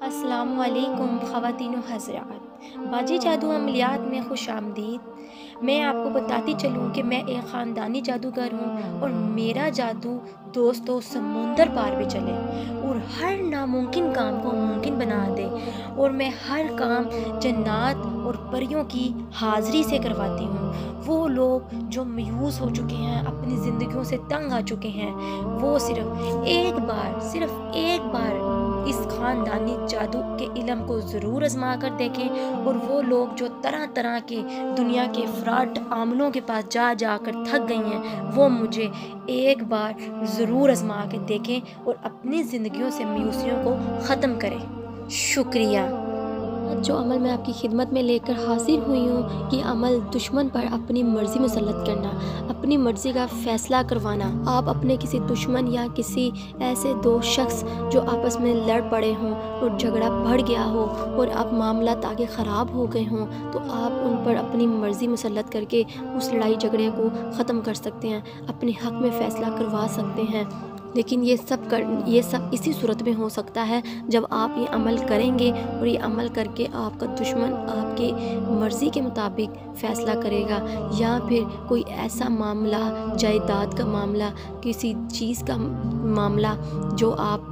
अस्सलामु अलैकुम ख़वातीन व हज़रात, बाजी जादू अमलियात में खुश आमदीद। मैं आपको बताती चलूँ कि मैं एक ख़ानदानी जादूगर हूँ और मेरा जादू दोस्तों समुंदर पार भी चले और हर नामुमकिन काम को मुमकिन बना दे। और मैं हर काम जन्नात और परियों की हाज़िरी से करवाती हूँ। वो लोग जो मायूस हो चुके हैं, अपनी ज़िंदगियों से तंग आ चुके हैं, वो सिर्फ़ एक बार इस ख़ानदानी जादू के इल्म को ज़रूर आज़मा कर देखें। और वो लोग जो तरह तरह के दुनिया के फ्रॉड आमलों के पास जा जा कर थक गई हैं, वो मुझे एक बार ज़रूर आज़मा के देखें और अपनी ज़िंदगियों से मायूसियों को ख़त्म करें। शुक्रिया। जो अमल मैं आपकी खिदमत में लेकर हाजिर हुई हूँ, ये अमल दुश्मन पर अपनी मर्ज़ी मुसल्लत करना, अपनी मर्ज़ी का फ़ैसला करवाना। आप अपने किसी दुश्मन या किसी ऐसे दो शख्स जो आपस में लड़ पड़े हों और झगड़ा बढ़ गया हो और अब मामला आगे ख़राब हो गए हों, तो आप उन पर अपनी मर्ज़ी मुसल्लत करके उस लड़ाई झगड़े को ख़त्म कर सकते हैं, अपने हक़ में फ़ैसला करवा सकते हैं। लेकिन ये सब इसी सूरत में हो सकता है जब आप ये अमल करेंगे और ये अमल करके आपका दुश्मन आपके मर्ज़ी के मुताबिक फ़ैसला करेगा, या फिर कोई ऐसा मामला, जायदाद का मामला, किसी चीज़ का मामला जो आप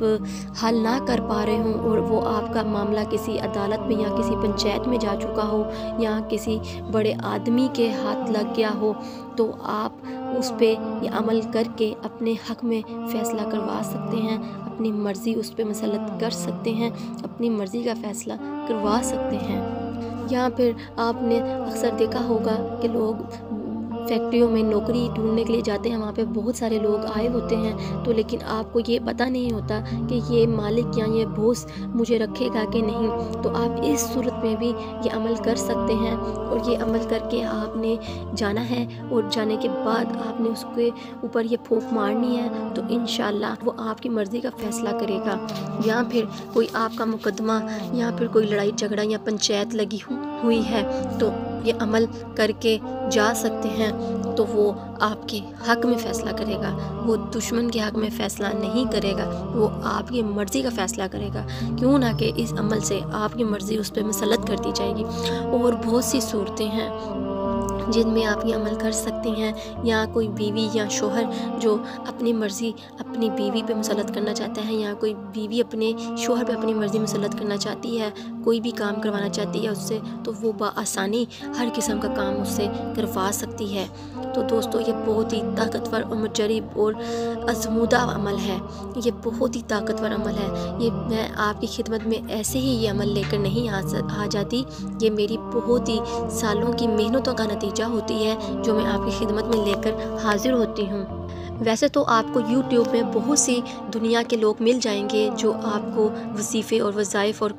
हल ना कर पा रहे हों और वो आपका मामला किसी अदालत में या किसी पंचायत में जा चुका हो या किसी बड़े आदमी के हाथ लग गया हो, तो आप उस पे ये अमल करके अपने हक़ में फ़ैसला करवा सकते हैं, अपनी मर्ज़ी उस पे मुसल्लत कर सकते हैं, अपनी मर्ज़ी का फ़ैसला करवा सकते हैं। या फिर आपने अक्सर देखा होगा कि लोग फैक्ट्रियों में नौकरी ढूंढने के लिए जाते हैं, वहाँ पे बहुत सारे लोग आए होते हैं, तो लेकिन आपको ये पता नहीं होता कि ये मालिक या ये बॉस मुझे रखेगा कि नहीं। तो आप इस सूरत में भी ये अमल कर सकते हैं और ये अमल करके आपने जाना है और जाने के बाद आपने उसके ऊपर ये फूंक मारनी है, तो इंशाअल्लाह वो आपकी मर्ज़ी का फ़ैसला करेगा। या फिर कोई आपका मुकदमा या फिर कोई लड़ाई झगड़ा या पंचायत लगी हुई है, तो ये अमल करके जा सकते हैं, तो वो आपके हक़ में फ़ैसला करेगा, वो दुश्मन के हक़ में फ़ैसला नहीं करेगा, वो आपकी मर्ज़ी का फ़ैसला करेगा। क्यों ना कि इस अमल से आपकी मर्ज़ी उस पर मुसल्लत कर दी जाएगी। और बहुत सी सूरतें हैं जिनमें आप ये अमल कर सकती हैं। या कोई बीवी या शोहर जो अपनी मर्ज़ी अपनी बीवी पे मुसल्लत करना चाहता है, या कोई बीवी अपने शोहर पे अपनी मर्ज़ी मुसल्लत करना चाहती है, कोई भी काम करवाना चाहती है उससे, तो वो बआसानी हर किस्म का काम उससे करवा सकती है। तो दोस्तों, ये बहुत ही ताकतवर और मुजरिब और आज़मूदा अमल है, ये बहुत ही ताकतवर अमल है। ये मैं आपकी खिदमत में ऐसे ही ये अमल लेकर नहीं आ जाती, ये मेरी बहुत ही सालों की मेहनतों का नतीजा होती है जो मैं आपकी खिदमत में लेकर हाजिर होती हूँ। वैसे तो आपको YouTube में बहुत सी दुनिया के लोग मिल जाएंगे जो आपको वजीफ़े और वज़ाइफ और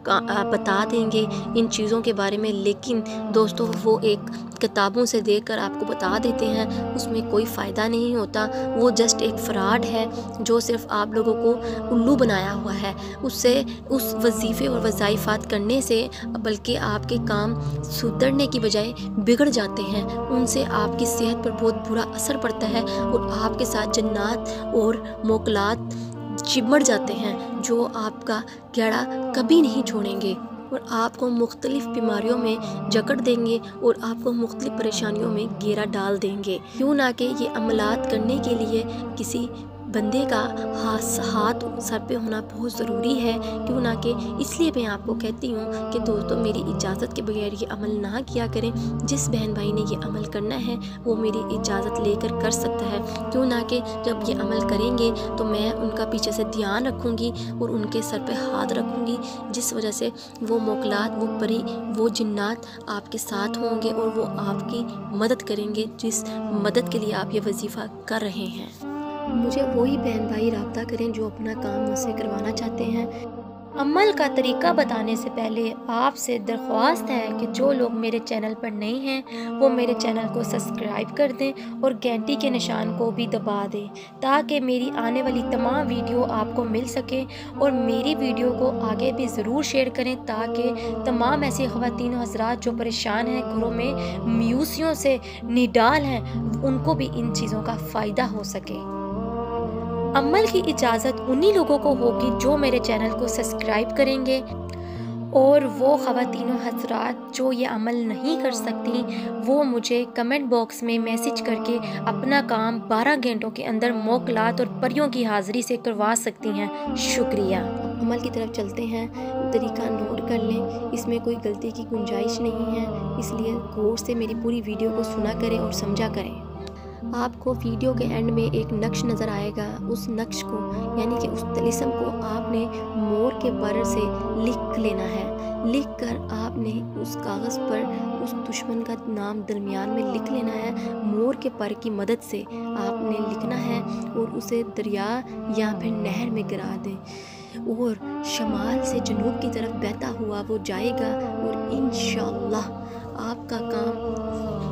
बता देंगे इन चीज़ों के बारे में, लेकिन दोस्तों वो एक किताबों से देखकर आपको बता देते हैं, उसमें कोई फ़ायदा नहीं होता। वो जस्ट एक फ़्रॉड है जो सिर्फ़ आप लोगों को उल्लू बनाया हुआ है। उससे उस वजीफ़े और वज़ाइफ़ात करने से बल्कि आपके काम सुधरने की बजाय बिगड़ जाते हैं, उनसे आपकी सेहत पर बहुत बुरा असर पड़ता है और आपके साथ जन्नात और मोकलात चिमड़ जाते हैं जो आपका गहरा कभी नहीं छोड़ेंगे और आपको मुख्तलिफ बीमारियों में जकड़ देंगे और आपको मुख्तलिफ परेशानियों में घेरा डाल देंगे। क्यों ना कि ये अमलात करने के लिए किसी बंदे का हाथ सर पे होना बहुत ज़रूरी है। क्यों ना कि इसलिए मैं आपको कहती हूँ कि दोस्तों, मेरी इजाज़त के बगैर ये अमल ना किया करें। जिस बहन भाई ने ये अमल करना है वो मेरी इजाज़त लेकर कर सकता है। क्यों ना कि जब ये अमल करेंगे तो मैं उनका पीछे से ध्यान रखूँगी और उनके सर पे हाथ रखूँगी, जिस वजह से वो मोकलात, वो परी, वो जिन्नात आपके साथ होंगे और वो आपकी मदद करेंगे जिस मदद के लिए आप ये वजीफ़ा कर रहे हैं। मुझे वही बहन भाई राब्ता करें जो अपना काम मुझसे करवाना चाहते हैं। अमल का तरीका बताने से पहले आपसे दरख्वास्त है कि जो लोग मेरे चैनल पर नए हैं वो मेरे चैनल को सब्सक्राइब कर दें और घंटी के निशान को भी दबा दें, ताकि मेरी आने वाली तमाम वीडियो आपको मिल सके। और मेरी वीडियो को आगे भी ज़रूर शेयर करें ताकि तमाम ऐसी ख़वातीन हज़रात जो परेशान हैं, घरों में मायूसियों से निडाल हैं, उनको भी इन चीज़ों का फ़ायदा हो सके। अमल की इजाज़त उन्हीं लोगों को होगी जो मेरे चैनल को सब्सक्राइब करेंगे اور وہ خواتین و حضرات جو یہ عمل نہیں کر سکتی وہ مجھے کمنٹ باکس میں میسج کر کے اپنا کام 12 گھنٹوں کے اندر موکلات اور پریوں کی حاضری سے کروا سکتی ہیں۔ شکریہ۔ عمل کی طرف چلتے ہیں، طریقہ نوٹ کر لیں، اس میں کوئی غلطی کی گنجائش نہیں ہے، اس لیے غور سے میری پوری ویڈیو کو سنا کریں اور سمجھا کریں۔ آپ کو ویڈیو کے اینڈ میں ایک نقش نظر آئے گا، اس نقش کو یعنی کہ اس طلسم کو آپ نے مور کے پر سے لکھ لینا ہے۔ لکھ کر آپ نے اس کاغذ پر اس دشمن کا نام درمیان میں لکھ لینا ہے، مور کے پر کی مدد سے آپ نے لکھنا ہے اور اسے دریا یا پھر نہر میں گرا دیں اور شمال سے جنوب کی طرف بہتا ہوا وہ جائے گا اور انشاءاللہ آپ کا کام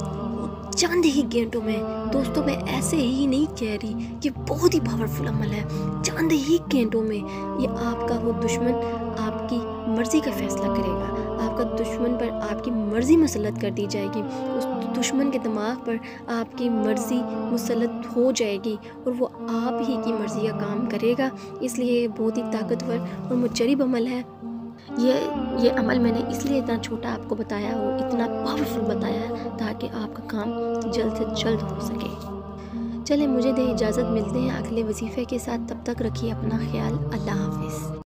چند ہی گھنٹوں میں، دوستوں میں ایسے ہی نہیں کہہ رہی، یہ بہت ہی پاورفل عمل ہے، چند ہی گھنٹوں میں یہ آپ کا وہ دشمن آپ کی مرضی کا فیصلہ کرے گا، آپ کا دشمن پر آپ کی مرضی مسلط کر دی جائے گی، اس دشمن کے دماغ پر آپ کی مرضی مسلط ہو جائے گی اور وہ آپ ہی کی مرضی کا کام کرے گا۔ اس لیے یہ بہت ہی طاقتور اور مجرب عمل ہے۔ یہ عمل میں نے اس لیے اتنا چھوٹا آپ کو بتایا اور اتنا پاورفل بتایا ہے تاکہ آپ کا کام جلد سے جلد ہو سکے۔ چلیں مجھے دیں اجازت، ملتے ہیں اگلے وظیفے کے ساتھ، تب تک رکھیے اپنا خیال۔ اللہ حافظ۔